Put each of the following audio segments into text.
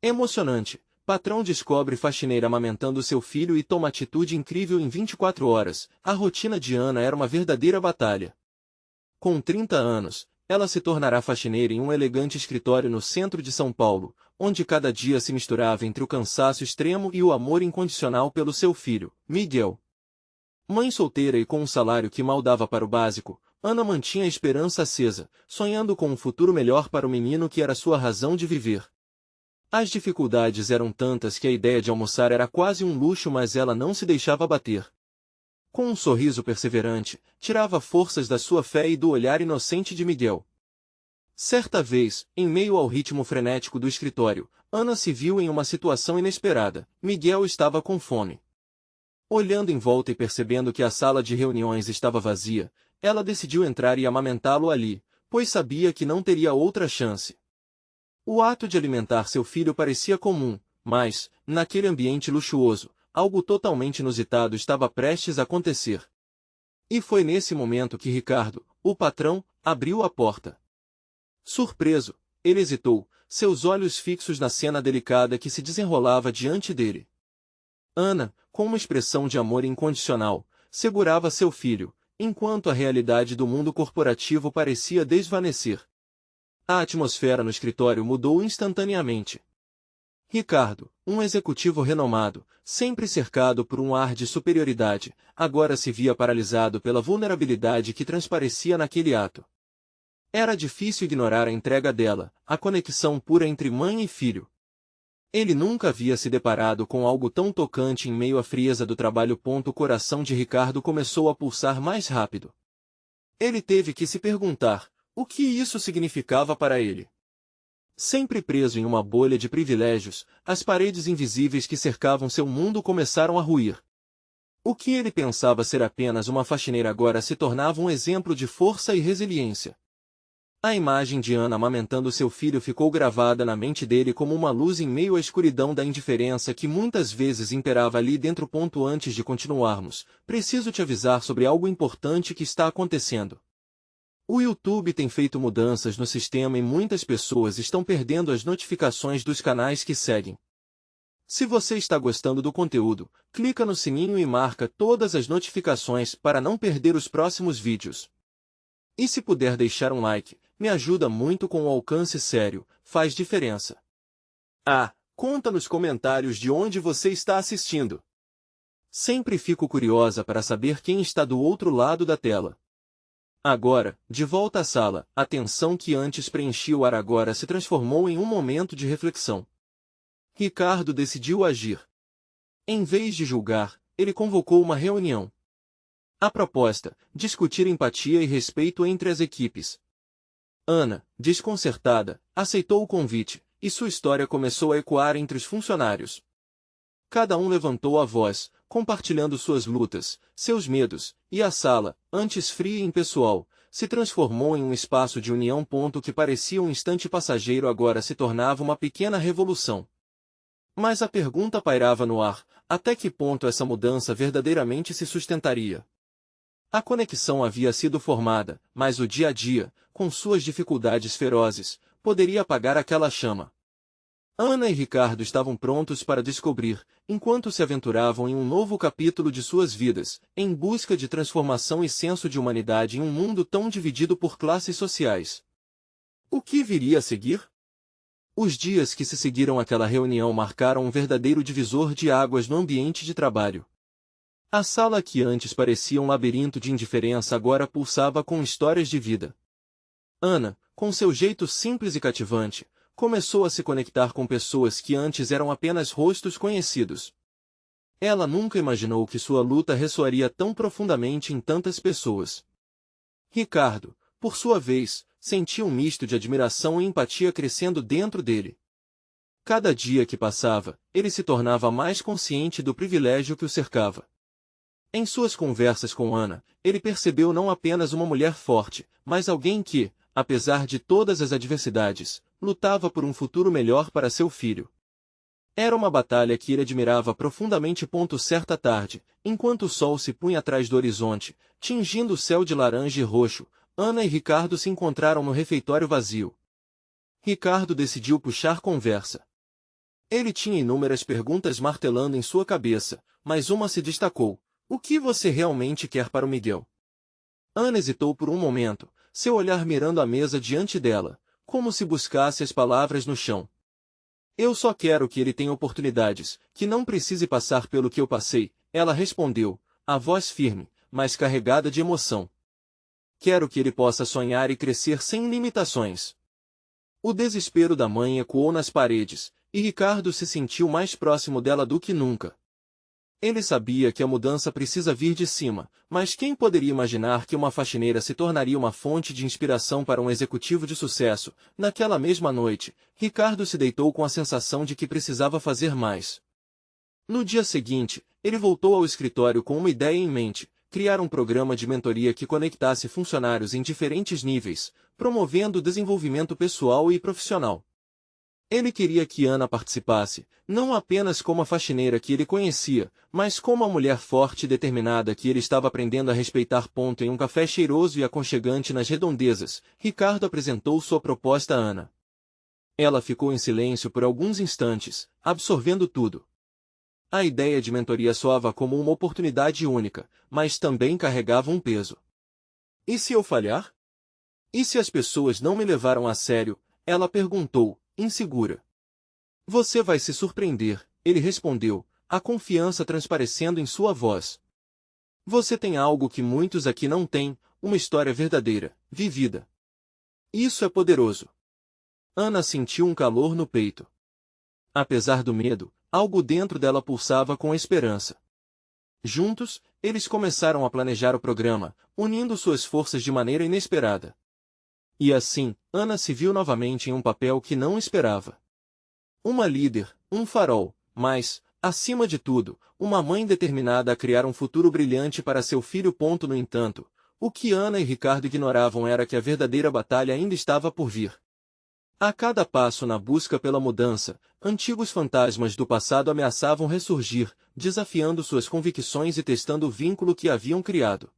Emocionante. Patrão descobre faxineira amamentando seu filho e toma atitude incrível em 24 horas. A rotina de Ana era uma verdadeira batalha. Com 30 anos, ela se tornará faxineira em um elegante escritório no centro de São Paulo, onde cada dia se misturava entre o cansaço extremo e o amor incondicional pelo seu filho, Miguel. Mãe solteira e com um salário que mal dava para o básico, Ana mantinha a esperança acesa, sonhando com um futuro melhor para o menino que era sua razão de viver. As dificuldades eram tantas que a ideia de almoçar era quase um luxo, mas ela não se deixava abater. Com um sorriso perseverante, tirava forças da sua fé e do olhar inocente de Miguel. Certa vez, em meio ao ritmo frenético do escritório, Ana se viu em uma situação inesperada. Miguel estava com fome. Olhando em volta e percebendo que a sala de reuniões estava vazia, ela decidiu entrar e amamentá-lo ali, pois sabia que não teria outra chance. O ato de alimentar seu filho parecia comum, mas, naquele ambiente luxuoso, algo totalmente inusitado estava prestes a acontecer. E foi nesse momento que Ricardo, o patrão, abriu a porta. Surpreso, ele hesitou, seus olhos fixos na cena delicada que se desenrolava diante dele. Ana, com uma expressão de amor incondicional, segurava seu filho, enquanto a realidade do mundo corporativo parecia desvanecer. A atmosfera no escritório mudou instantaneamente. Ricardo, um executivo renomado, sempre cercado por um ar de superioridade, agora se via paralisado pela vulnerabilidade que transparecia naquele ato. Era difícil ignorar a entrega dela, a conexão pura entre mãe e filho. Ele nunca havia se deparado com algo tão tocante em meio à frieza do trabalho. O coração de Ricardo começou a pulsar mais rápido. Ele teve que se perguntar o que isso significava para ele. Sempre preso em uma bolha de privilégios, as paredes invisíveis que cercavam seu mundo começaram a ruir. O que ele pensava ser apenas uma faxineira agora se tornava um exemplo de força e resiliência. A imagem de Ana amamentando seu filho ficou gravada na mente dele como uma luz em meio à escuridão da indiferença que muitas vezes imperava ali dentro. Antes de continuarmos, preciso te avisar sobre algo importante que está acontecendo. O YouTube tem feito mudanças no sistema e muitas pessoas estão perdendo as notificações dos canais que seguem. Se você está gostando do conteúdo, clica no sininho e marca todas as notificações para não perder os próximos vídeos. E se puder deixar um like, me ajuda muito com o alcance sério, faz diferença. Conta nos comentários de onde você está assistindo. Sempre fico curiosa para saber quem está do outro lado da tela. Agora, de volta à sala, a tensão que antes preenchia o ar agora se transformou em um momento de reflexão. Ricardo decidiu agir. Em vez de julgar, ele convocou uma reunião. A proposta, discutir empatia e respeito entre as equipes. Ana, desconcertada, aceitou o convite, e sua história começou a ecoar entre os funcionários. Cada um levantou a voz, compartilhando suas lutas, seus medos, e a sala, antes fria e impessoal, se transformou em um espaço de união. Que parecia um instante passageiro agora se tornava uma pequena revolução. Mas a pergunta pairava no ar, até que ponto essa mudança verdadeiramente se sustentaria? A conexão havia sido formada, mas o dia a dia, com suas dificuldades ferozes, poderia apagar aquela chama. Ana e Ricardo estavam prontos para descobrir, enquanto se aventuravam em um novo capítulo de suas vidas, em busca de transformação e senso de humanidade em um mundo tão dividido por classes sociais. O que viria a seguir? Os dias que se seguiram àquela reunião marcaram um verdadeiro divisor de águas no ambiente de trabalho. A sala que antes parecia um labirinto de indiferença agora pulsava com histórias de vida. Ana, com seu jeito simples e cativante, começou a se conectar com pessoas que antes eram apenas rostos conhecidos. Ela nunca imaginou que sua luta ressoaria tão profundamente em tantas pessoas. Ricardo, por sua vez, sentia um misto de admiração e empatia crescendo dentro dele. Cada dia que passava, ele se tornava mais consciente do privilégio que o cercava. Em suas conversas com Ana, ele percebeu não apenas uma mulher forte, mas alguém que, apesar de todas as adversidades, lutava por um futuro melhor para seu filho. Era uma batalha que ele admirava profundamente. Certa tarde, enquanto o sol se punha atrás do horizonte, tingindo o céu de laranja e roxo, Ana e Ricardo se encontraram no refeitório vazio. Ricardo decidiu puxar conversa. Ele tinha inúmeras perguntas martelando em sua cabeça, mas uma se destacou. O que você realmente quer para o Miguel? Ana hesitou por um momento, seu olhar mirando a mesa diante dela, como se buscasse as palavras no chão. Eu só quero que ele tenha oportunidades, que não precise passar pelo que eu passei, ela respondeu, a voz firme, mas carregada de emoção. Quero que ele possa sonhar e crescer sem limitações. O desespero da mãe ecoou nas paredes, e Ricardo se sentiu mais próximo dela do que nunca. Ele sabia que a mudança precisa vir de cima, mas quem poderia imaginar que uma faxineira se tornaria uma fonte de inspiração para um executivo de sucesso? Naquela mesma noite, Ricardo se deitou com a sensação de que precisava fazer mais. No dia seguinte, ele voltou ao escritório com uma ideia em mente: criar um programa de mentoria que conectasse funcionários em diferentes níveis, promovendo o desenvolvimento pessoal e profissional. Ele queria que Ana participasse, não apenas como a faxineira que ele conhecia, mas como a mulher forte e determinada que ele estava aprendendo a respeitar. Em um café cheiroso e aconchegante nas redondezas, Ricardo apresentou sua proposta a Ana. Ela ficou em silêncio por alguns instantes, absorvendo tudo. A ideia de mentoria soava como uma oportunidade única, mas também carregava um peso. E se eu falhar? E se as pessoas não me levaram a sério? Ela perguntou, insegura. Você vai se surpreender, ele respondeu, a confiança transparecendo em sua voz. Você tem algo que muitos aqui não têm, uma história verdadeira, vivida. Isso é poderoso. Ana sentiu um calor no peito. Apesar do medo, algo dentro dela pulsava com esperança. Juntos, eles começaram a planejar o programa, unindo suas forças de maneira inesperada. E assim, Ana se viu novamente em um papel que não esperava. Uma líder, um farol, mas, acima de tudo, uma mãe determinada a criar um futuro brilhante para seu filho. No entanto, o que Ana e Ricardo ignoravam era que a verdadeira batalha ainda estava por vir. A cada passo na busca pela mudança, antigos fantasmas do passado ameaçavam ressurgir, desafiando suas convicções e testando o vínculo que haviam criado.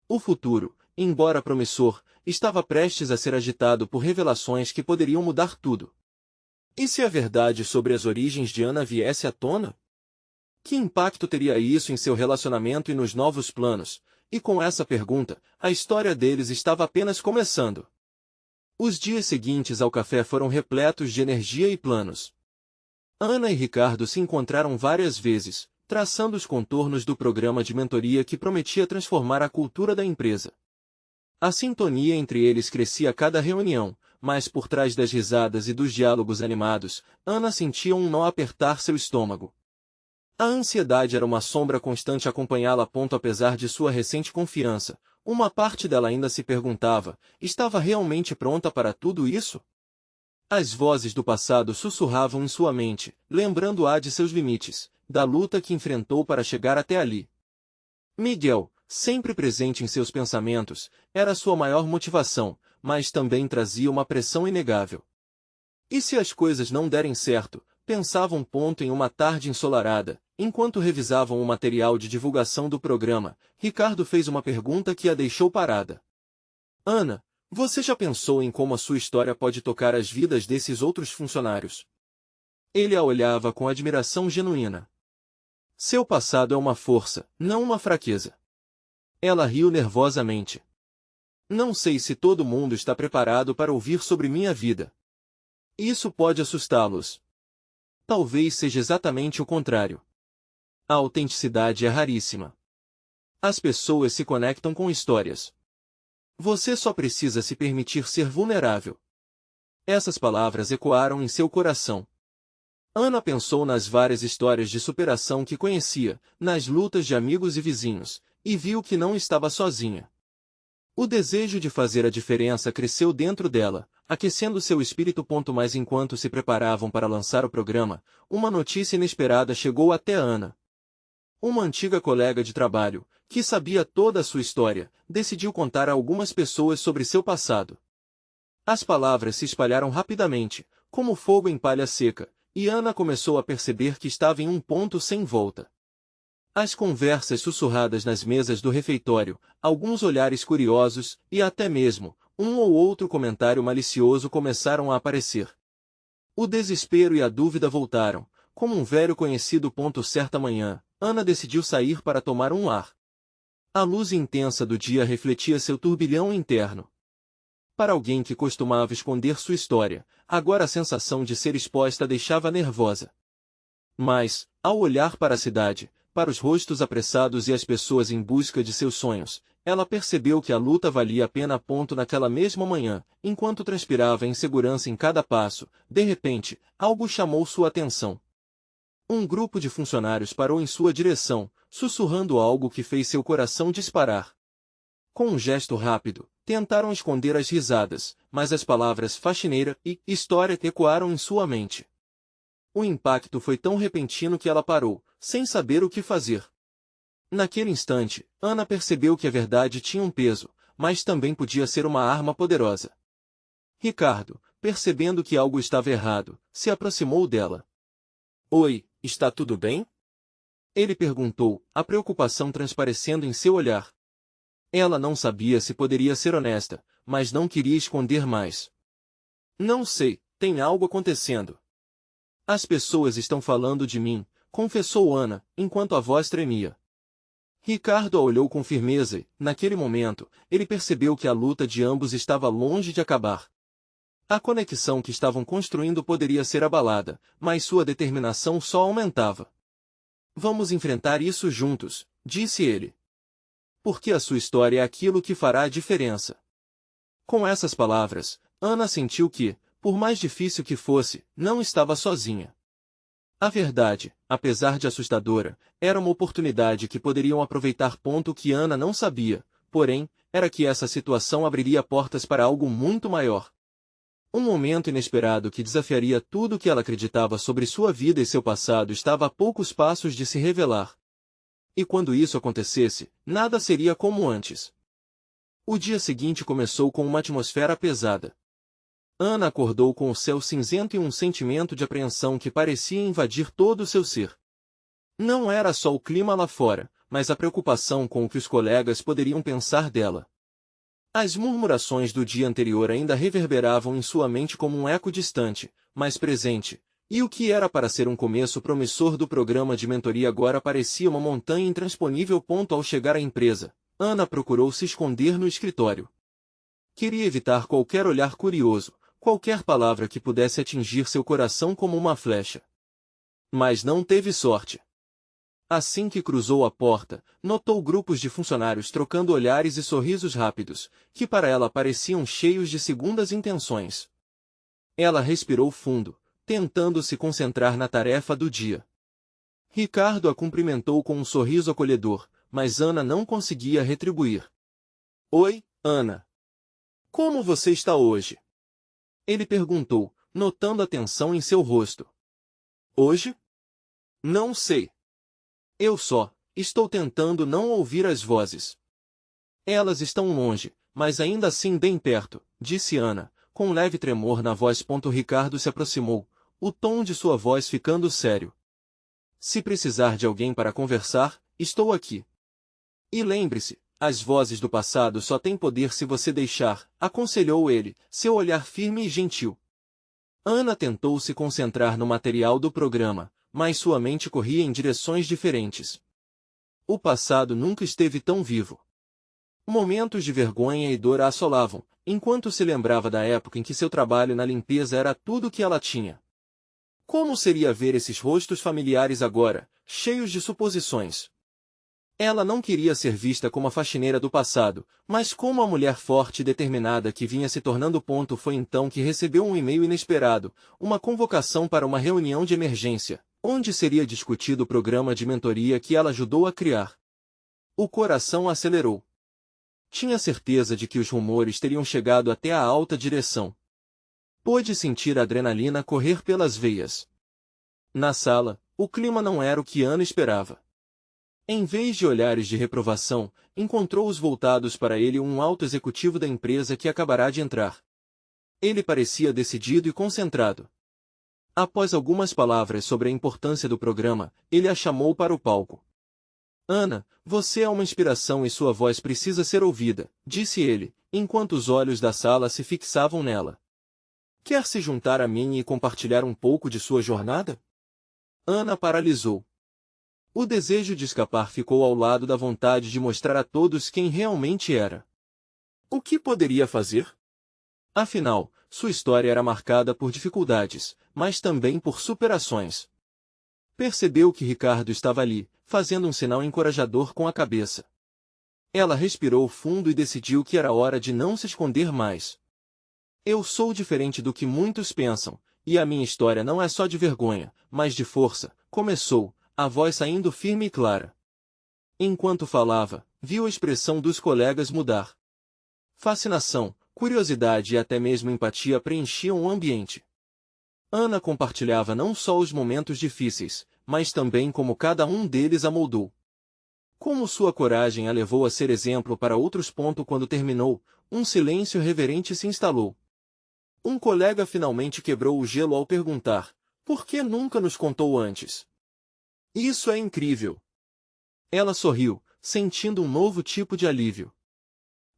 O futuro, embora promissor, estava prestes a ser agitado por revelações que poderiam mudar tudo. E se a verdade sobre as origens de Ana viesse à tona? Que impacto teria isso em seu relacionamento e nos novos planos? E com essa pergunta, a história deles estava apenas começando. Os dias seguintes ao café foram repletos de energia e planos. Ana e Ricardo se encontraram várias vezes, traçando os contornos do programa de mentoria que prometia transformar a cultura da empresa. A sintonia entre eles crescia a cada reunião, mas por trás das risadas e dos diálogos animados, Ana sentia um nó apertar seu estômago. A ansiedade era uma sombra constante a acompanhá-la. Apesar de sua recente confiança, uma parte dela ainda se perguntava, estava realmente pronta para tudo isso? As vozes do passado sussurravam em sua mente, lembrando-a de seus limites, da luta que enfrentou para chegar até ali. Miguel, sempre presente em seus pensamentos, era sua maior motivação, mas também trazia uma pressão inegável. E se as coisas não derem certo? Pensavam. Em uma tarde ensolarada, enquanto revisavam o material de divulgação do programa, Ricardo fez uma pergunta que a deixou parada. Ana, você já pensou em como a sua história pode tocar as vidas desses outros funcionários? Ele a olhava com admiração genuína. Seu passado é uma força, não uma fraqueza. Ela riu nervosamente. Não sei se todo mundo está preparado para ouvir sobre minha vida. Isso pode assustá-los. Talvez seja exatamente o contrário. A autenticidade é raríssima. As pessoas se conectam com histórias. Você só precisa se permitir ser vulnerável. Essas palavras ecoaram em seu coração. Ana pensou nas várias histórias de superação que conhecia, nas lutas de amigos e vizinhos, e viu que não estava sozinha. O desejo de fazer a diferença cresceu dentro dela, aquecendo seu espírito. Mas enquanto se preparavam para lançar o programa, uma notícia inesperada chegou até Ana. Uma antiga colega de trabalho, que sabia toda a sua história, decidiu contar a algumas pessoas sobre seu passado. As palavras se espalharam rapidamente, como fogo em palha seca, e Ana começou a perceber que estava em um ponto sem volta. As conversas sussurradas nas mesas do refeitório, alguns olhares curiosos, e até mesmo, um ou outro comentário malicioso começaram a aparecer. O desespero e a dúvida voltaram. Como um velho conhecido. Certa manhã, Ana decidiu sair para tomar um ar. A luz intensa do dia refletia seu turbilhão interno. Para alguém que costumava esconder sua história, agora a sensação de ser exposta a deixava nervosa. Mas, ao olhar para a cidade, para os rostos apressados e as pessoas em busca de seus sonhos, ela percebeu que a luta valia a pena. Naquela mesma manhã, enquanto transpirava insegurança em cada passo, de repente, algo chamou sua atenção. Um grupo de funcionários parou em sua direção, sussurrando algo que fez seu coração disparar. Com um gesto rápido, tentaram esconder as risadas, mas as palavras faxineira e história ecoaram em sua mente. O impacto foi tão repentino que ela parou, sem saber o que fazer. Naquele instante, Ana percebeu que a verdade tinha um peso, mas também podia ser uma arma poderosa. Ricardo, percebendo que algo estava errado, se aproximou dela. Oi, está tudo bem? Ele perguntou, a preocupação transparecendo em seu olhar. Ela não sabia se poderia ser honesta, mas não queria esconder mais. Não sei, tem algo acontecendo. As pessoas estão falando de mim, confessou Ana, enquanto a voz tremia. Ricardo a olhou com firmeza e, naquele momento, ele percebeu que a luta de ambos estava longe de acabar. A conexão que estavam construindo poderia ser abalada, mas sua determinação só aumentava. Vamos enfrentar isso juntos, disse ele. Porque a sua história é aquilo que fará a diferença. Com essas palavras, Ana sentiu que, por mais difícil que fosse, não estava sozinha. A verdade, apesar de assustadora, era uma oportunidade que poderiam aproveitar. O que Ana não sabia, porém, era que essa situação abriria portas para algo muito maior. Um momento inesperado que desafiaria tudo o que ela acreditava sobre sua vida e seu passado estava a poucos passos de se revelar. E quando isso acontecesse, nada seria como antes. O dia seguinte começou com uma atmosfera pesada. Ana acordou com o céu cinzento e um sentimento de apreensão que parecia invadir todo o seu ser. Não era só o clima lá fora, mas a preocupação com o que os colegas poderiam pensar dela. As murmurações do dia anterior ainda reverberavam em sua mente como um eco distante, mas presente, e o que era para ser um começo promissor do programa de mentoria agora parecia uma montanha intransponível. Ao chegar à empresa, Ana procurou se esconder no escritório. Queria evitar qualquer olhar curioso, qualquer palavra que pudesse atingir seu coração como uma flecha. Mas não teve sorte. Assim que cruzou a porta, notou grupos de funcionários trocando olhares e sorrisos rápidos, que para ela pareciam cheios de segundas intenções. Ela respirou fundo, tentando se concentrar na tarefa do dia. Ricardo a cumprimentou com um sorriso acolhedor, mas Ana não conseguia retribuir. Oi, Ana. Como você está hoje? Ele perguntou, notando a tensão em seu rosto. Hoje? Não sei. Eu só estou tentando não ouvir as vozes. Elas estão longe, mas ainda assim bem perto, disse Ana, com um leve tremor na voz. Ricardo se aproximou, o tom de sua voz ficando sério. Se precisar de alguém para conversar, estou aqui. E lembre-se, as vozes do passado só têm poder se você deixar, aconselhou ele, seu olhar firme e gentil. Ana tentou se concentrar no material do programa, mas sua mente corria em direções diferentes. O passado nunca esteve tão vivo. Momentos de vergonha e dor a assolavam, enquanto se lembrava da época em que seu trabalho na limpeza era tudo o que ela tinha. Como seria ver esses rostos familiares agora, cheios de suposições? Ela não queria ser vista como a faxineira do passado, mas como a mulher forte e determinada que vinha se tornando. Foi então que recebeu um e-mail inesperado, uma convocação para uma reunião de emergência, onde seria discutido o programa de mentoria que ela ajudou a criar. O coração acelerou. Tinha certeza de que os rumores teriam chegado até a alta direção. Pôde sentir a adrenalina correr pelas veias. Na sala, o clima não era o que Ana esperava. Em vez de olhares de reprovação, encontrou-os voltados para ele um alto executivo da empresa que acabará de entrar. Ele parecia decidido e concentrado. Após algumas palavras sobre a importância do programa, ele a chamou para o palco. Ana, você é uma inspiração e sua voz precisa ser ouvida, disse ele, enquanto os olhos da sala se fixavam nela. Quer se juntar a mim e compartilhar um pouco de sua jornada? Ana paralisou. O desejo de escapar ficou ao lado da vontade de mostrar a todos quem realmente era. O que poderia fazer? Afinal, sua história era marcada por dificuldades, mas também por superações. Percebeu que Ricardo estava ali, fazendo um sinal encorajador com a cabeça. Ela respirou fundo e decidiu que era hora de não se esconder mais. Eu sou diferente do que muitos pensam, e a minha história não é só de vergonha, mas de força, começou, a voz saindo firme e clara. Enquanto falava, viu a expressão dos colegas mudar. Fascinação, curiosidade e até mesmo empatia preenchiam o ambiente. Ana compartilhava não só os momentos difíceis, mas também como cada um deles a moldou. Como sua coragem a levou a ser exemplo para outros. Quando terminou, um silêncio reverente se instalou. Um colega finalmente quebrou o gelo ao perguntar: por que nunca nos contou antes? Isso é incrível. Ela sorriu, sentindo um novo tipo de alívio.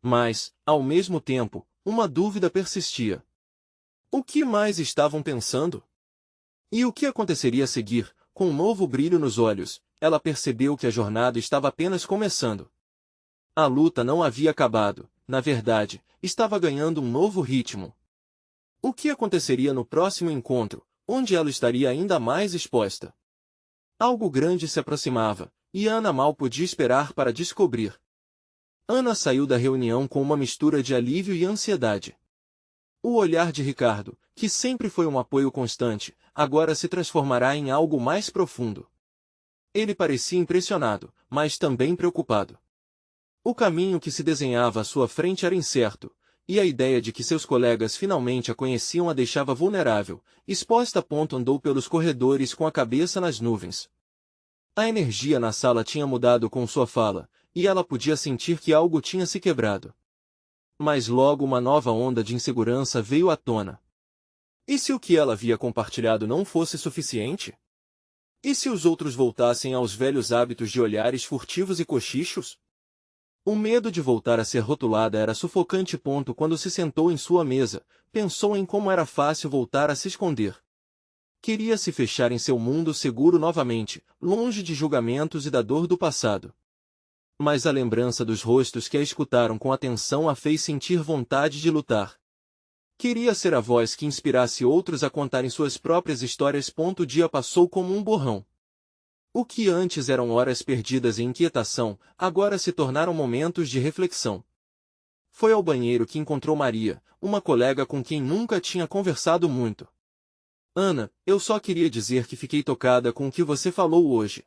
Mas, ao mesmo tempo, uma dúvida persistia. O que mais estavam pensando? E o que aconteceria a seguir? Com um novo brilho nos olhos, ela percebeu que a jornada estava apenas começando. A luta não havia acabado, na verdade, estava ganhando um novo ritmo. O que aconteceria no próximo encontro, onde ela estaria ainda mais exposta? Algo grande se aproximava, e Ana mal podia esperar para descobrir. Ana saiu da reunião com uma mistura de alívio e ansiedade. O olhar de Ricardo, que sempre foi um apoio constante, agora se transformará em algo mais profundo. Ele parecia impressionado, mas também preocupado. O caminho que se desenhava à sua frente era incerto, e a ideia de que seus colegas finalmente a conheciam a deixava vulnerável, exposta. Andou pelos corredores com a cabeça nas nuvens. A energia na sala tinha mudado com sua fala, e ela podia sentir que algo tinha se quebrado. Mas logo uma nova onda de insegurança veio à tona. E se o que ela havia compartilhado não fosse suficiente? E se os outros voltassem aos velhos hábitos de olhares furtivos e cochichos? O medo de voltar a ser rotulada era sufocante. Quando se sentou em sua mesa, pensou em como era fácil voltar a se esconder. Queria se fechar em seu mundo seguro novamente, longe de julgamentos e da dor do passado. Mas a lembrança dos rostos que a escutaram com atenção a fez sentir vontade de lutar. Queria ser a voz que inspirasse outros a contarem suas próprias histórias. O dia passou como um borrão. O que antes eram horas perdidas em inquietação, agora se tornaram momentos de reflexão. Foi ao banheiro que encontrou Maria, uma colega com quem nunca tinha conversado muito. Ana, eu só queria dizer que fiquei tocada com o que você falou hoje.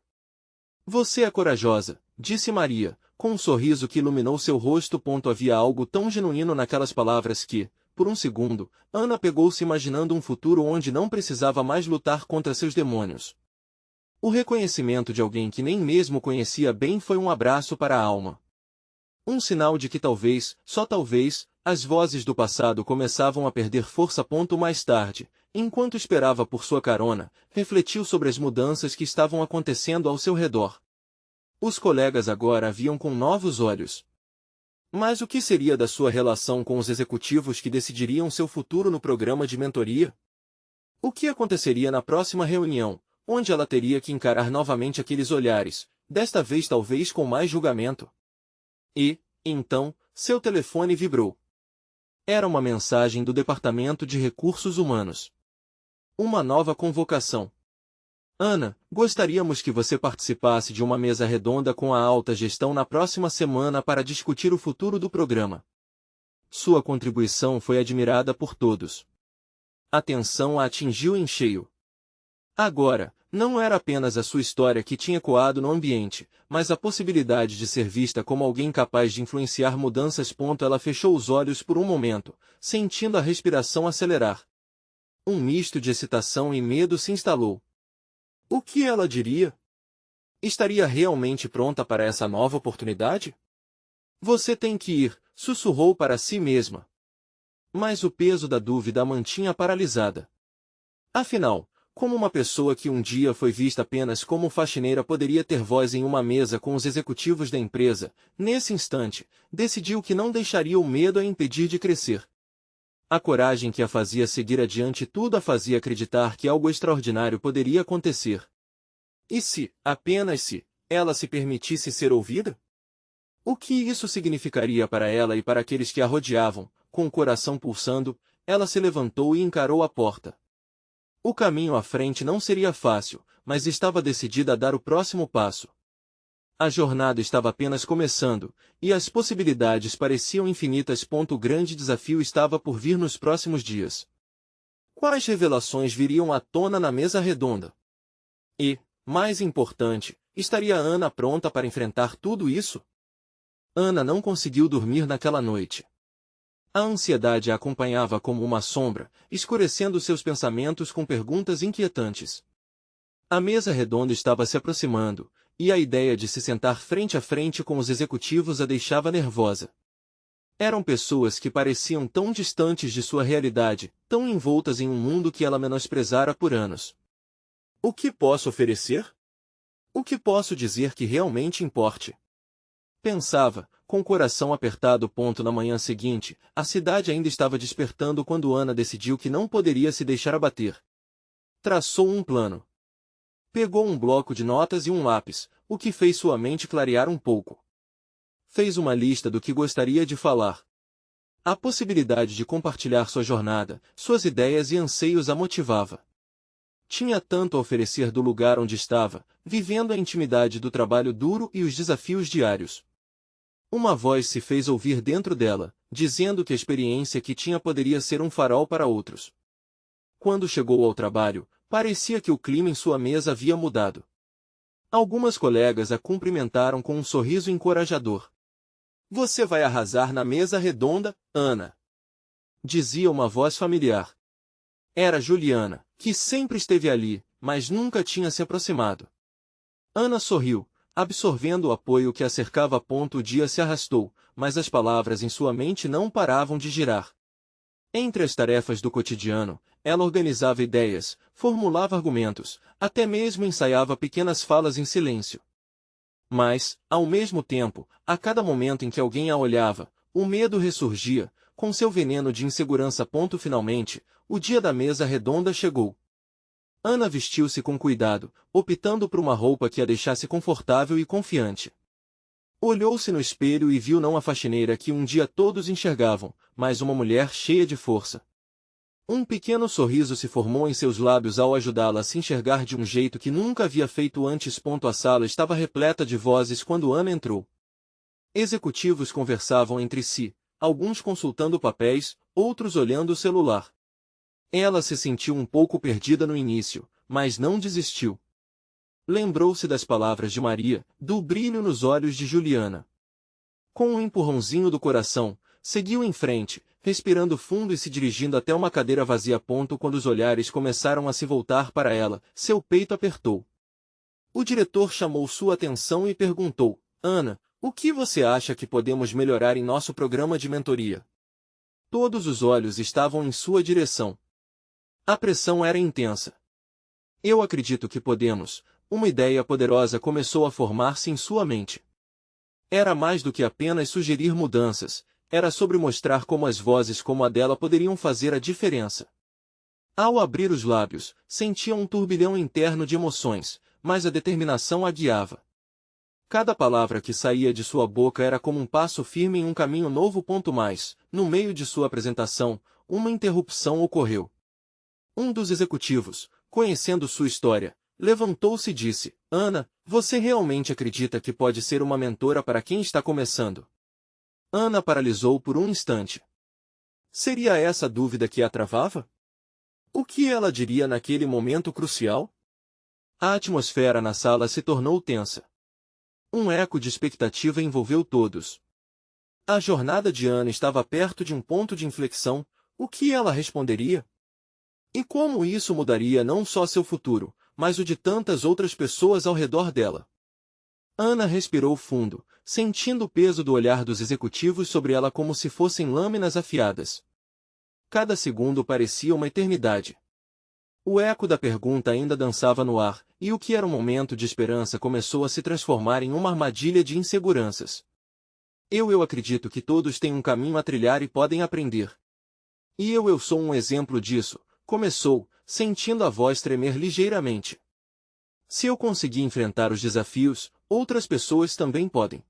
Você é corajosa, disse Maria, com um sorriso que iluminou seu rosto. Havia algo tão genuíno naquelas palavras que, por um segundo, Ana pegou-se imaginando um futuro onde não precisava mais lutar contra seus demônios. O reconhecimento de alguém que nem mesmo conhecia bem foi um abraço para a alma. Um sinal de que talvez, só talvez, as vozes do passado começavam a perder força. Mais tarde, enquanto esperava por sua carona, refletiu sobre as mudanças que estavam acontecendo ao seu redor. Os colegas agora a viam com novos olhos. Mas o que seria da sua relação com os executivos que decidiriam seu futuro no programa de mentoria? O que aconteceria na próxima reunião, onde ela teria que encarar novamente aqueles olhares, desta vez talvez com mais julgamento? E, então, seu telefone vibrou. Era uma mensagem do Departamento de Recursos Humanos. Uma nova convocação. Ana, gostaríamos que você participasse de uma mesa redonda com a alta gestão na próxima semana para discutir o futuro do programa. Sua contribuição foi admirada por todos. A tensão a atingiu em cheio. Agora, não era apenas a sua história que tinha ecoado no ambiente, mas a possibilidade de ser vista como alguém capaz de influenciar mudanças. Ela fechou os olhos por um momento, sentindo a respiração acelerar. Um misto de excitação e medo se instalou. O que ela diria? Estaria realmente pronta para essa nova oportunidade? Você tem que ir, sussurrou para si mesma. Mas o peso da dúvida a mantinha paralisada. Afinal, como uma pessoa que um dia foi vista apenas como faxineira poderia ter voz em uma mesa com os executivos da empresa, nesse instante, decidiu que não deixaria o medo a impedir de crescer. A coragem que a fazia seguir adiante tudo a fazia acreditar que algo extraordinário poderia acontecer. E se, apenas se, ela se permitisse ser ouvida? O que isso significaria para ela e para aqueles que a rodeavam? Com o coração pulsando, ela se levantou e encarou a porta. O caminho à frente não seria fácil, mas estava decidida a dar o próximo passo. A jornada estava apenas começando, e as possibilidades pareciam infinitas. O grande desafio estava por vir nos próximos dias. Quais revelações viriam à tona na mesa redonda? E, mais importante, estaria Ana pronta para enfrentar tudo isso? Ana não conseguiu dormir naquela noite. A ansiedade a acompanhava como uma sombra, escurecendo seus pensamentos com perguntas inquietantes. A mesa redonda estava se aproximando, e a ideia de se sentar frente a frente com os executivos a deixava nervosa. Eram pessoas que pareciam tão distantes de sua realidade, tão envoltas em um mundo que ela menosprezara por anos. O que posso oferecer? O que posso dizer que realmente importe? Pensava, com o coração apertado. Na manhã seguinte, a cidade ainda estava despertando quando Ana decidiu que não poderia se deixar abater. Traçou um plano. Pegou um bloco de notas e um lápis, o que fez sua mente clarear um pouco. Fez uma lista do que gostaria de falar. A possibilidade de compartilhar sua jornada, suas ideias e anseios a motivava. Tinha tanto a oferecer do lugar onde estava, vivendo a intimidade do trabalho duro e os desafios diários. Uma voz se fez ouvir dentro dela, dizendo que a experiência que tinha poderia ser um farol para outros. Quando chegou ao trabalho, parecia que o clima em sua mesa havia mudado. Algumas colegas a cumprimentaram com um sorriso encorajador. "Você vai arrasar na mesa redonda, Ana", dizia uma voz familiar. Era Juliana, que sempre esteve ali, mas nunca tinha se aproximado. Ana sorriu, absorvendo o apoio que a cercava. O dia se arrastou, mas as palavras em sua mente não paravam de girar. Entre as tarefas do cotidiano, ela organizava ideias, formulava argumentos, até mesmo ensaiava pequenas falas em silêncio. Mas, ao mesmo tempo, a cada momento em que alguém a olhava, o medo ressurgia, com seu veneno de insegurança. Finalmente, o dia da mesa redonda chegou. Ana vestiu-se com cuidado, optando por uma roupa que a deixasse confortável e confiante. Olhou-se no espelho e viu não a faxineira que um dia todos enxergavam, mas uma mulher cheia de força. Um pequeno sorriso se formou em seus lábios ao ajudá-la a se enxergar de um jeito que nunca havia feito antes. A sala estava repleta de vozes quando Ana entrou. Executivos conversavam entre si, alguns consultando papéis, outros olhando o celular. Ela se sentiu um pouco perdida no início, mas não desistiu. Lembrou-se das palavras de Maria, do brilho nos olhos de Juliana. Com um empurrãozinho do coração, seguiu em frente, respirando fundo e se dirigindo até uma cadeira vazia. Quando os olhares começaram a se voltar para ela, seu peito apertou. O diretor chamou sua atenção e perguntou: "Ana, o que você acha que podemos melhorar em nosso programa de mentoria?" Todos os olhos estavam em sua direção. A pressão era intensa. "Eu acredito que podemos." Uma ideia poderosa começou a formar-se em sua mente. Era mais do que apenas sugerir mudanças, era sobre mostrar como as vozes como a dela poderiam fazer a diferença. Ao abrir os lábios, sentia um turbilhão interno de emoções, mas a determinação a guiava. Cada palavra que saía de sua boca era como um passo firme em um caminho novo. Mais, no meio de sua apresentação, uma interrupção ocorreu. Um dos executivos, conhecendo sua história, levantou-se e disse: "Ana, você realmente acredita que pode ser uma mentora para quem está começando?" Ana paralisou por um instante. Seria essa a dúvida que a travava? O que ela diria naquele momento crucial? A atmosfera na sala se tornou tensa. Um eco de expectativa envolveu todos. A jornada de Ana estava perto de um ponto de inflexão. O que ela responderia? E como isso mudaria não só seu futuro, mas o de tantas outras pessoas ao redor dela? Ana respirou fundo, sentindo o peso do olhar dos executivos sobre ela como se fossem lâminas afiadas. Cada segundo parecia uma eternidade. O eco da pergunta ainda dançava no ar, e o que era um momento de esperança começou a se transformar em uma armadilha de inseguranças. Eu acredito que todos têm um caminho a trilhar e podem aprender. E eu sou um exemplo disso, começou, sentindo a voz tremer ligeiramente. Se eu conseguir enfrentar os desafios, outras pessoas também podem.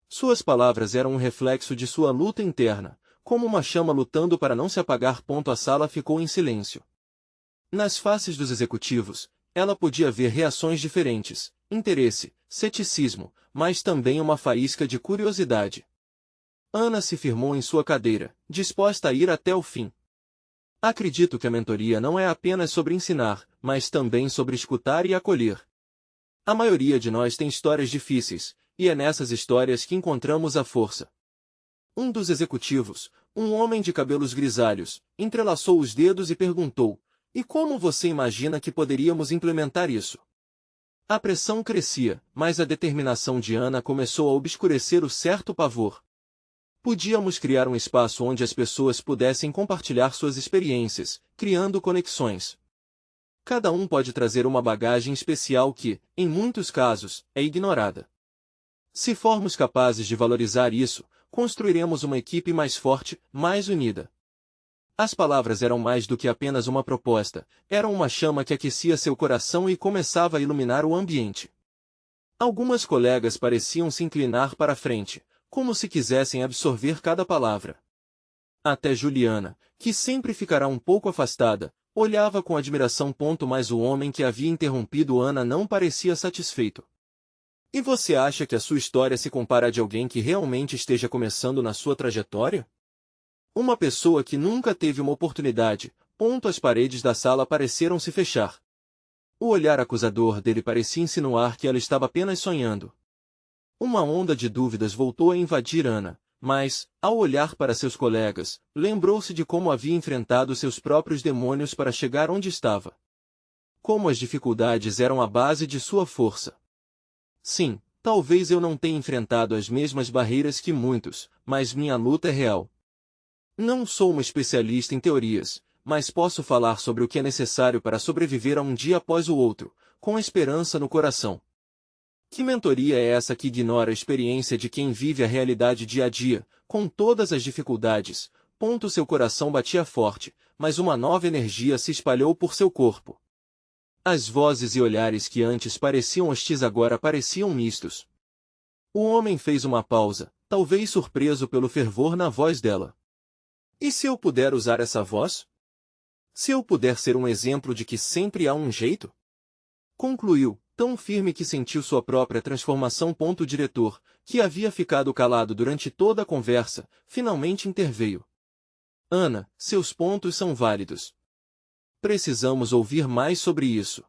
Suas palavras eram um reflexo de sua luta interna, como uma chama lutando para não se apagar. A sala ficou em silêncio. Nas faces dos executivos, ela podia ver reações diferentes, interesse, ceticismo, mas também uma faísca de curiosidade. Ana se firmou em sua cadeira, disposta a ir até o fim. Acredito que a mentoria não é apenas sobre ensinar, mas também sobre escutar e acolher. A maioria de nós tem histórias difíceis, e é nessas histórias que encontramos a força. Um dos executivos, um homem de cabelos grisalhos, entrelaçou os dedos e perguntou: "E como você imagina que poderíamos implementar isso?" A pressão crescia, mas a determinação de Ana começou a obscurecer o certo pavor. Podíamos criar um espaço onde as pessoas pudessem compartilhar suas experiências, criando conexões. Cada um pode trazer uma bagagem especial que, em muitos casos, é ignorada. Se formos capazes de valorizar isso, construiremos uma equipe mais forte, mais unida. As palavras eram mais do que apenas uma proposta, eram uma chama que aquecia seu coração e começava a iluminar o ambiente. Algumas colegas pareciam se inclinar para a frente, como se quisessem absorver cada palavra. Até Juliana, que sempre ficará um pouco afastada, olhava com admiração. Mas o homem que havia interrompido Ana não parecia satisfeito. E você acha que a sua história se compara a de alguém que realmente esteja começando na sua trajetória? Uma pessoa que nunca teve uma oportunidade. As paredes da sala pareceram se fechar. O olhar acusador dele parecia insinuar que ela estava apenas sonhando. Uma onda de dúvidas voltou a invadir Ana, mas, ao olhar para seus colegas, lembrou-se de como havia enfrentado seus próprios demônios para chegar onde estava. Como as dificuldades eram a base de sua força. Sim, talvez eu não tenha enfrentado as mesmas barreiras que muitos, mas minha luta é real. Não sou uma especialista em teorias, mas posso falar sobre o que é necessário para sobreviver a um dia após o outro, com esperança no coração. Que mentoria é essa que ignora a experiência de quem vive a realidade dia a dia, com todas as dificuldades? Seu coração batia forte, mas uma nova energia se espalhou por seu corpo. As vozes e olhares que antes pareciam hostis agora pareciam mistos. O homem fez uma pausa, talvez surpreso pelo fervor na voz dela. E se eu puder usar essa voz? Se eu puder ser um exemplo de que sempre há um jeito? Concluiu, tão firme que sentiu sua própria transformação. O diretor, que havia ficado calado durante toda a conversa, finalmente interveio. Ana, seus pontos são válidos. Precisamos ouvir mais sobre isso.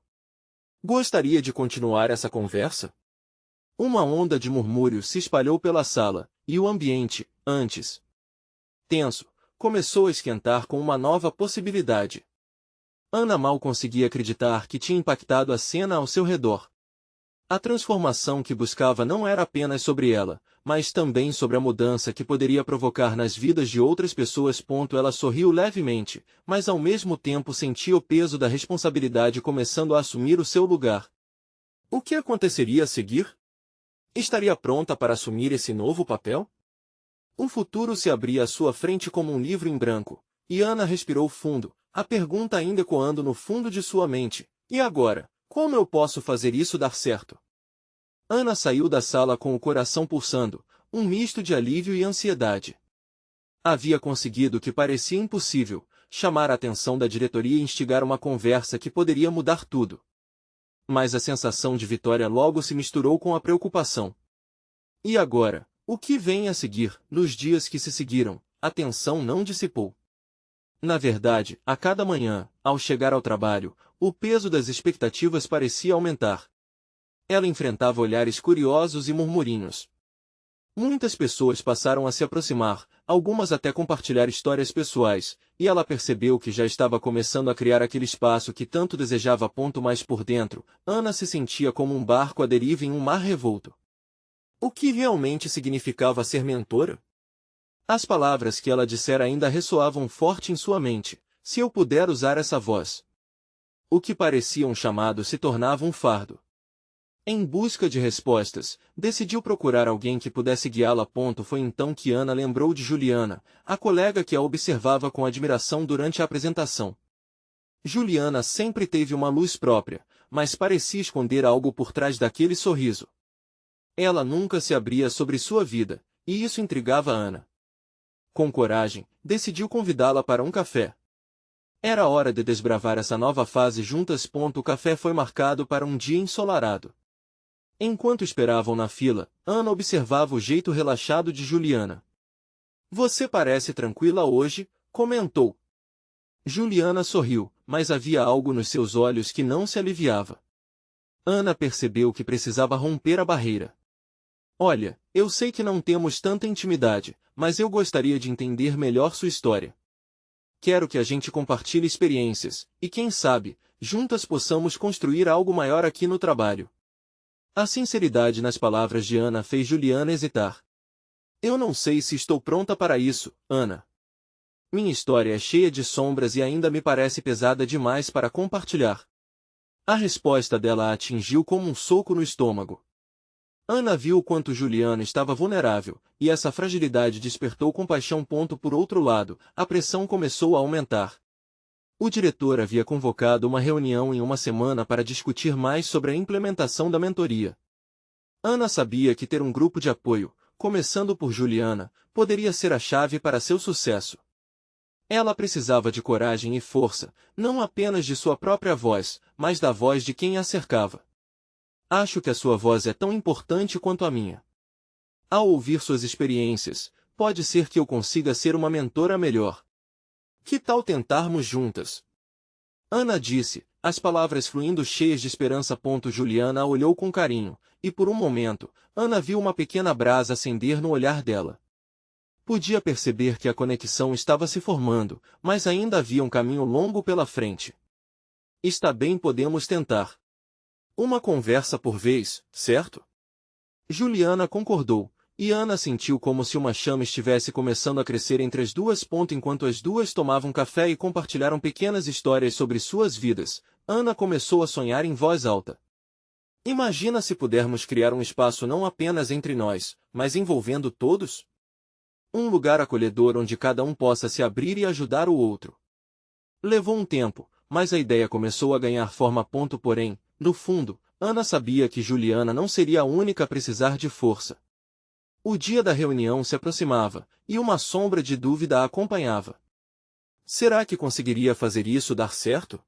Gostaria de continuar essa conversa? Uma onda de murmúrios se espalhou pela sala, e o ambiente, antes tenso, começou a esquentar com uma nova possibilidade. Ana mal conseguia acreditar que tinha impactado a cena ao seu redor. A transformação que buscava não era apenas sobre ela, mas também sobre a mudança que poderia provocar nas vidas de outras pessoas. Ela sorriu levemente, mas ao mesmo tempo sentia o peso da responsabilidade começando a assumir o seu lugar. O que aconteceria a seguir? Estaria pronta para assumir esse novo papel? O futuro se abria à sua frente como um livro em branco, e Ana respirou fundo, a pergunta ainda ecoando no fundo de sua mente: e agora, como eu posso fazer isso dar certo? Ana saiu da sala com o coração pulsando, um misto de alívio e ansiedade. Havia conseguido o que parecia impossível, chamar a atenção da diretoria e instigar uma conversa que poderia mudar tudo. Mas a sensação de vitória logo se misturou com a preocupação. E agora, o que vem a seguir? Nos dias que se seguiram, a tensão não dissipou. Na verdade, a cada manhã, ao chegar ao trabalho, o peso das expectativas parecia aumentar. Ela enfrentava olhares curiosos e murmurinhos. Muitas pessoas passaram a se aproximar, algumas até compartilhar histórias pessoais, e ela percebeu que já estava começando a criar aquele espaço que tanto desejava. Mas por dentro, Ana se sentia como um barco à deriva em um mar revolto. O que realmente significava ser mentora? As palavras que ela dissera ainda ressoavam forte em sua mente: se eu puder usar essa voz. O que parecia um chamado se tornava um fardo. Em busca de respostas, decidiu procurar alguém que pudesse guiá-la. Foi então que Ana lembrou de Juliana, a colega que a observava com admiração durante a apresentação. Juliana sempre teve uma luz própria, mas parecia esconder algo por trás daquele sorriso. Ela nunca se abria sobre sua vida, e isso intrigava Ana. Com coragem, decidiu convidá-la para um café. Era hora de desbravar essa nova fase juntas. O café foi marcado para um dia ensolarado. Enquanto esperavam na fila, Ana observava o jeito relaxado de Juliana. "Você parece tranquila hoje", comentou. Juliana sorriu, mas havia algo nos seus olhos que não se aliviava. Ana percebeu que precisava romper a barreira. "Olha, eu sei que não temos tanta intimidade, mas eu gostaria de entender melhor sua história. Quero que a gente compartilhe experiências, e quem sabe, juntas possamos construir algo maior aqui no trabalho." A sinceridade nas palavras de Ana fez Juliana hesitar. "Eu não sei se estou pronta para isso, Ana. Minha história é cheia de sombras e ainda me parece pesada demais para compartilhar." A resposta dela a atingiu como um soco no estômago. Ana viu o quanto Juliana estava vulnerável, e essa fragilidade despertou compaixão. Por outro lado, a pressão começou a aumentar. O diretor havia convocado uma reunião em uma semana para discutir mais sobre a implementação da mentoria. Ana sabia que ter um grupo de apoio, começando por Juliana, poderia ser a chave para seu sucesso. Ela precisava de coragem e força, não apenas de sua própria voz, mas da voz de quem a cercava. "Acho que a sua voz é tão importante quanto a minha. Ao ouvir suas experiências, pode ser que eu consiga ser uma mentora melhor. Que tal tentarmos juntas?" Ana disse, as palavras fluindo cheias de esperança. Juliana a olhou com carinho, e por um momento, Ana viu uma pequena brasa acender no olhar dela. Podia perceber que a conexão estava se formando, mas ainda havia um caminho longo pela frente. "Está bem, podemos tentar. Uma conversa por vez, certo?" Juliana concordou. E Ana sentiu como se uma chama estivesse começando a crescer entre as duas. Enquanto as duas tomavam café e compartilharam pequenas histórias sobre suas vidas, Ana começou a sonhar em voz alta. "Imagina se pudermos criar um espaço não apenas entre nós, mas envolvendo todos? Um lugar acolhedor onde cada um possa se abrir e ajudar o outro." Levou um tempo, mas a ideia começou a ganhar forma. Porém, no fundo, Ana sabia que Juliana não seria a única a precisar de força. O dia da reunião se aproximava, e uma sombra de dúvida a acompanhava. Será que conseguiria fazer isso dar certo?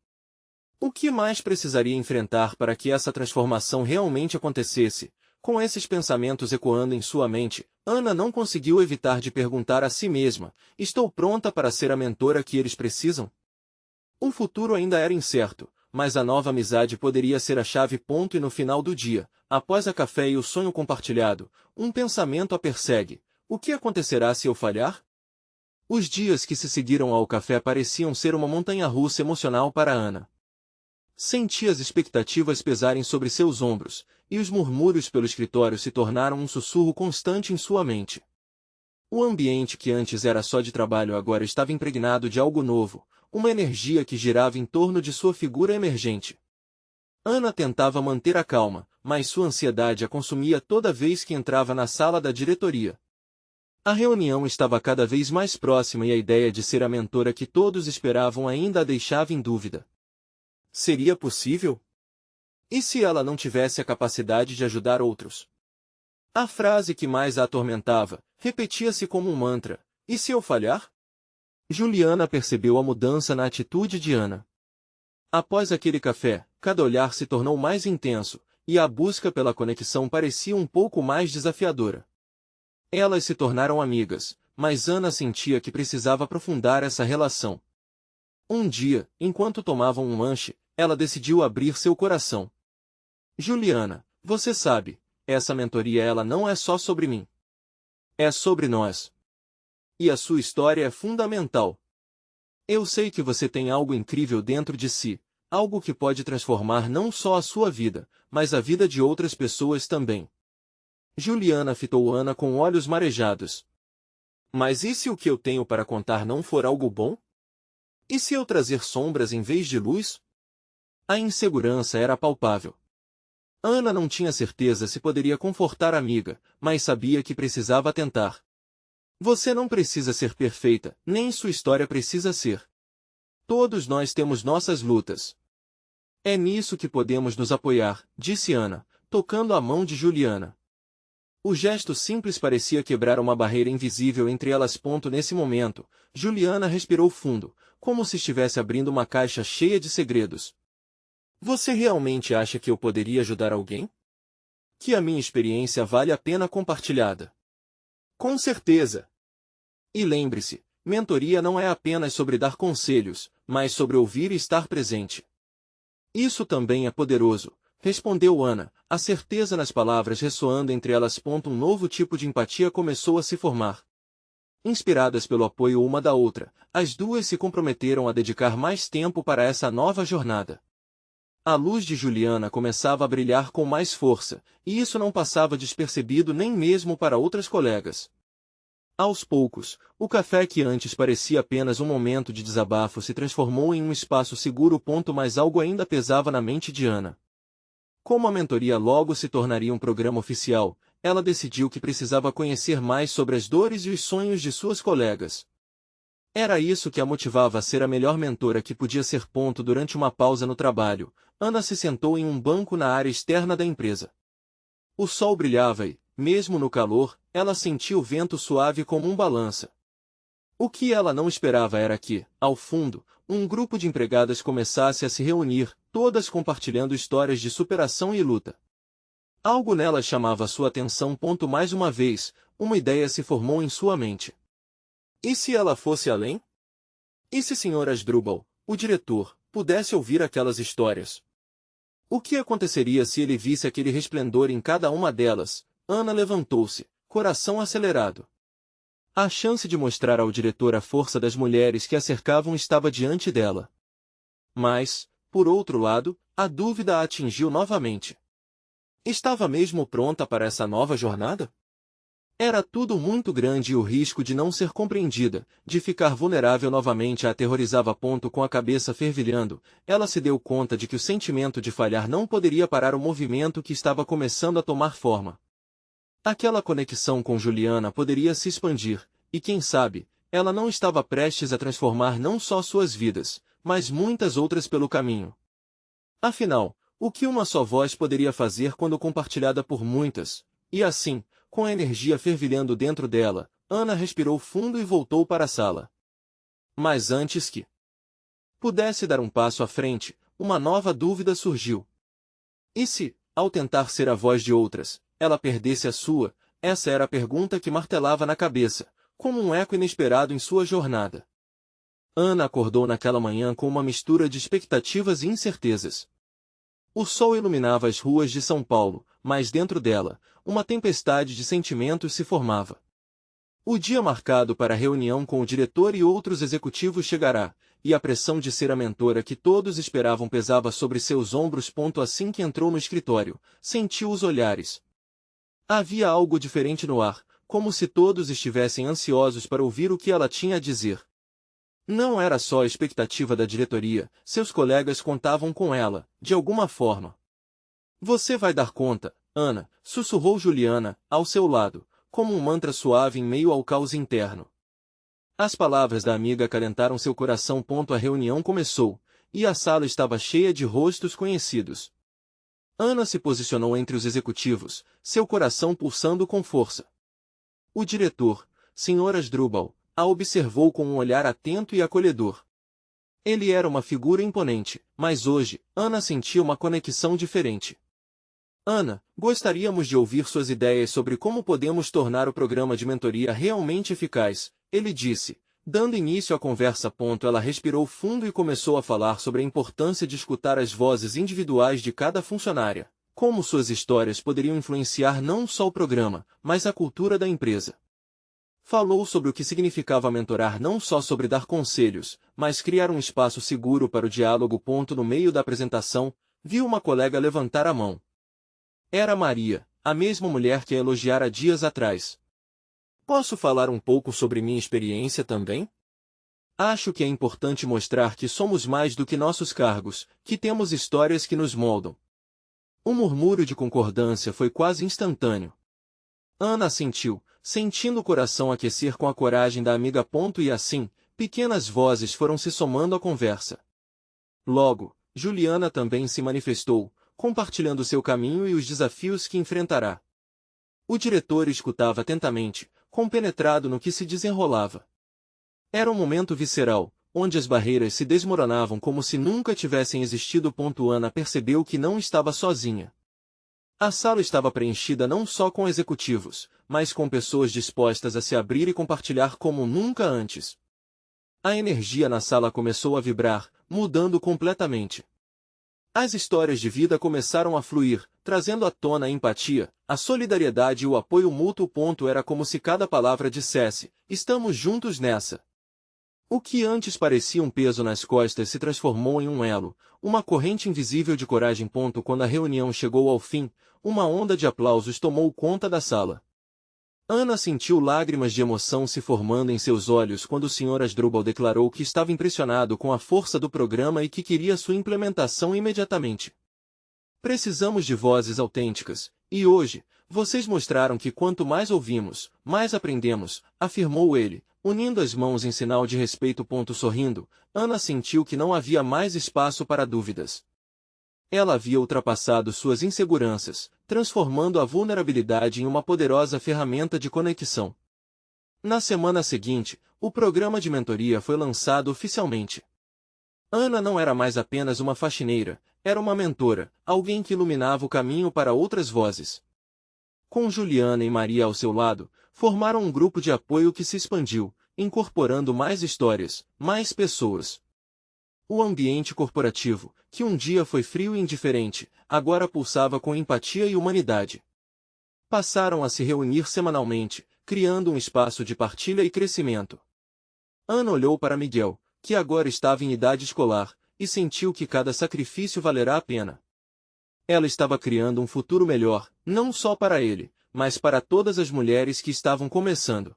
O que mais precisaria enfrentar para que essa transformação realmente acontecesse? Com esses pensamentos ecoando em sua mente, Ana não conseguiu evitar de perguntar a si mesma: "Estou pronta para ser a mentora que eles precisam?" O futuro ainda era incerto, mas a nova amizade poderia ser a chave. E no final do dia, após a café e o sonho compartilhado, um pensamento a persegue: o que acontecerá se eu falhar? Os dias que se seguiram ao café pareciam ser uma montanha-russa emocional para Ana. Sentia as expectativas pesarem sobre seus ombros, e os murmúrios pelo escritório se tornaram um sussurro constante em sua mente. O ambiente que antes era só de trabalho agora estava impregnado de algo novo, uma energia que girava em torno de sua figura emergente. Ana tentava manter a calma, mas sua ansiedade a consumia toda vez que entrava na sala da diretoria. A reunião estava cada vez mais próxima e a ideia de ser a mentora que todos esperavam ainda a deixava em dúvida. Seria possível? E se ela não tivesse a capacidade de ajudar outros? A frase que mais a atormentava repetia-se como um mantra: "E se eu falhar?" Juliana percebeu a mudança na atitude de Ana. Após aquele café, cada olhar se tornou mais intenso, e a busca pela conexão parecia um pouco mais desafiadora. Elas se tornaram amigas, mas Ana sentia que precisava aprofundar essa relação. Um dia, enquanto tomavam um lanche, ela decidiu abrir seu coração. "Juliana, você sabe, essa mentoria ela não é só sobre mim. É sobre nós. E a sua história é fundamental. Eu sei que você tem algo incrível dentro de si, algo que pode transformar não só a sua vida, mas a vida de outras pessoas também." Juliana fitou Ana com olhos marejados. "Mas e se o que eu tenho para contar não for algo bom? E se eu trazer sombras em vez de luz?" A insegurança era palpável. Ana não tinha certeza se poderia confortar a amiga, mas sabia que precisava tentar. Você não precisa ser perfeita, nem sua história precisa ser. Todos nós temos nossas lutas. É nisso que podemos nos apoiar, disse Ana, tocando a mão de Juliana. O gesto simples parecia quebrar uma barreira invisível entre elas. Nesse momento, Juliana respirou fundo, como se estivesse abrindo uma caixa cheia de segredos. Você realmente acha que eu poderia ajudar alguém? Que a minha experiência vale a pena compartilhada? Com certeza! E lembre-se, mentoria não é apenas sobre dar conselhos, mas sobre ouvir e estar presente. Isso também é poderoso, respondeu Ana, a certeza nas palavras ressoando entre elas. Um novo tipo de empatia começou a se formar. Inspiradas pelo apoio uma da outra, as duas se comprometeram a dedicar mais tempo para essa nova jornada. A luz de Juliana começava a brilhar com mais força, e isso não passava despercebido nem mesmo para outras colegas. Aos poucos, o café que antes parecia apenas um momento de desabafo se transformou em um espaço seguro. Mas algo ainda pesava na mente de Ana. Como a mentoria logo se tornaria um programa oficial, ela decidiu que precisava conhecer mais sobre as dores e os sonhos de suas colegas. Era isso que a motivava a ser a melhor mentora que podia ser. Durante uma pausa no trabalho, Ana se sentou em um banco na área externa da empresa. O sol brilhava e, mesmo no calor, ela sentia o vento suave como um balança. O que ela não esperava era que, ao fundo, um grupo de empregadas começasse a se reunir, todas compartilhando histórias de superação e luta. Algo nela chamava sua atenção. Mais uma vez, uma ideia se formou em sua mente. E se ela fosse além? E se Sr. Asdrubal, o diretor, pudesse ouvir aquelas histórias? O que aconteceria se ele visse aquele resplendor em cada uma delas? Ana levantou-se, coração acelerado. A chance de mostrar ao diretor a força das mulheres que a cercavam estava diante dela. Mas, por outro lado, a dúvida a atingiu novamente. Estava mesmo pronta para essa nova jornada? Era tudo muito grande e o risco de não ser compreendida, de ficar vulnerável novamente a aterrorizava. Com a cabeça fervilhando, ela se deu conta de que o sentimento de falhar não poderia parar o movimento que estava começando a tomar forma. Aquela conexão com Juliana poderia se expandir, e quem sabe, ela não estava prestes a transformar não só suas vidas, mas muitas outras pelo caminho. Afinal, o que uma só voz poderia fazer quando compartilhada por muitas? E assim, com a energia fervilhando dentro dela, Ana respirou fundo e voltou para a sala. Mas antes que pudesse dar um passo à frente, uma nova dúvida surgiu. E se, ao tentar ser a voz de outras, ela perdesse a sua? Essa era a pergunta que martelava na cabeça, como um eco inesperado em sua jornada. Ana acordou naquela manhã com uma mistura de expectativas e incertezas. O sol iluminava as ruas de São Paulo, mas dentro dela, uma tempestade de sentimentos se formava. O dia marcado para a reunião com o diretor e outros executivos chegará, e a pressão de ser a mentora que todos esperavam pesava sobre seus ombros. Assim que entrou no escritório, sentiu os olhares. Havia algo diferente no ar, como se todos estivessem ansiosos para ouvir o que ela tinha a dizer. Não era só a expectativa da diretoria, seus colegas contavam com ela, de alguma forma. Você vai dar conta, Ana, sussurrou Juliana, ao seu lado, como um mantra suave em meio ao caos interno. As palavras da amiga acalentaram seu coração. A reunião começou, e a sala estava cheia de rostos conhecidos. Ana se posicionou entre os executivos, seu coração pulsando com força. O diretor, Sr. Asdrubal, a observou com um olhar atento e acolhedor. Ele era uma figura imponente, mas hoje, Ana sentia uma conexão diferente. Ana, gostaríamos de ouvir suas ideias sobre como podemos tornar o programa de mentoria realmente eficaz, ele disse, dando início à conversa. Ela respirou fundo e começou a falar sobre a importância de escutar as vozes individuais de cada funcionária, como suas histórias poderiam influenciar não só o programa, mas a cultura da empresa. Falou sobre o que significava mentorar, não só sobre dar conselhos, mas criar um espaço seguro para o diálogo. No meio da apresentação, viu uma colega levantar a mão. Era Maria, a mesma mulher que a elogiara dias atrás. Posso falar um pouco sobre minha experiência também? Acho que é importante mostrar que somos mais do que nossos cargos, que temos histórias que nos moldam. O murmúrio de concordância foi quase instantâneo. Ana assentiu, sentindo o coração aquecer com a coragem da amiga. E assim, pequenas vozes foram se somando à conversa. Logo, Juliana também se manifestou, compartilhando seu caminho e os desafios que enfrentará. O diretor escutava atentamente, compenetrado no que se desenrolava. Era um momento visceral, onde as barreiras se desmoronavam como se nunca tivessem existido. Ana percebeu que não estava sozinha. A sala estava preenchida não só com executivos, mas com pessoas dispostas a se abrir e compartilhar como nunca antes. A energia na sala começou a vibrar, mudando completamente. As histórias de vida começaram a fluir, trazendo à tona a empatia, a solidariedade e o apoio mútuo. Era como se cada palavra dissesse: estamos juntos nessa. O que antes parecia um peso nas costas se transformou em um elo, uma corrente invisível de coragem. Quando a reunião chegou ao fim, uma onda de aplausos tomou conta da sala. Ana sentiu lágrimas de emoção se formando em seus olhos quando o Sr. Asdrubal declarou que estava impressionado com a força do programa e que queria sua implementação imediatamente. Precisamos de vozes autênticas, e hoje, vocês mostraram que quanto mais ouvimos, mais aprendemos, afirmou ele, unindo as mãos em sinal de respeito. Sorrindo, Ana sentiu que não havia mais espaço para dúvidas. Ela havia ultrapassado suas inseguranças, transformando a vulnerabilidade em uma poderosa ferramenta de conexão. Na semana seguinte, o programa de mentoria foi lançado oficialmente. Ana não era mais apenas uma faxineira, era uma mentora, alguém que iluminava o caminho para outras vozes. Com Juliana e Maria ao seu lado, formaram um grupo de apoio que se expandiu, incorporando mais histórias, mais pessoas. O ambiente corporativo, que um dia foi frio e indiferente, agora pulsava com empatia e humanidade. Passaram a se reunir semanalmente, criando um espaço de partilha e crescimento. Ana olhou para Miguel, que agora estava em idade escolar, e sentiu que cada sacrifício valerá a pena. Ela estava criando um futuro melhor, não só para ele, mas para todas as mulheres que estavam começando.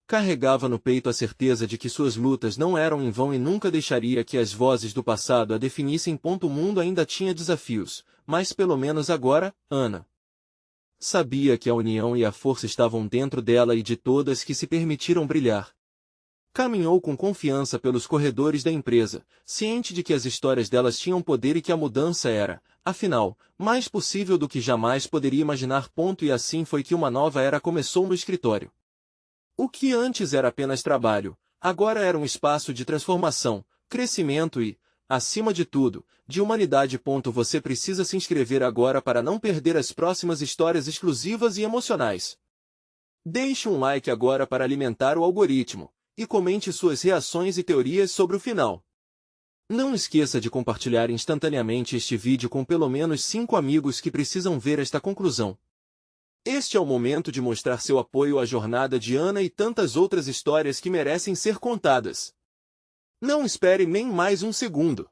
Carregava no peito a certeza de que suas lutas não eram em vão e nunca deixaria que as vozes do passado a definissem. O mundo ainda tinha desafios, mas pelo menos agora, Ana sabia que a união e a força estavam dentro dela e de todas que se permitiram brilhar. Caminhou com confiança pelos corredores da empresa, ciente de que as histórias delas tinham poder e que a mudança era, afinal, mais possível do que jamais poderia imaginar. E assim foi que uma nova era começou no escritório. O que antes era apenas trabalho, agora era um espaço de transformação, crescimento e, acima de tudo, de humanidade. Você precisa se inscrever agora para não perder as próximas histórias exclusivas e emocionais. Deixe um like agora para alimentar o algoritmo, e comente suas reações e teorias sobre o final. Não esqueça de compartilhar instantaneamente este vídeo com pelo menos 5 amigos que precisam ver esta conclusão. Este é o momento de mostrar seu apoio à jornada de Ana e tantas outras histórias que merecem ser contadas. Não espere nem mais um segundo.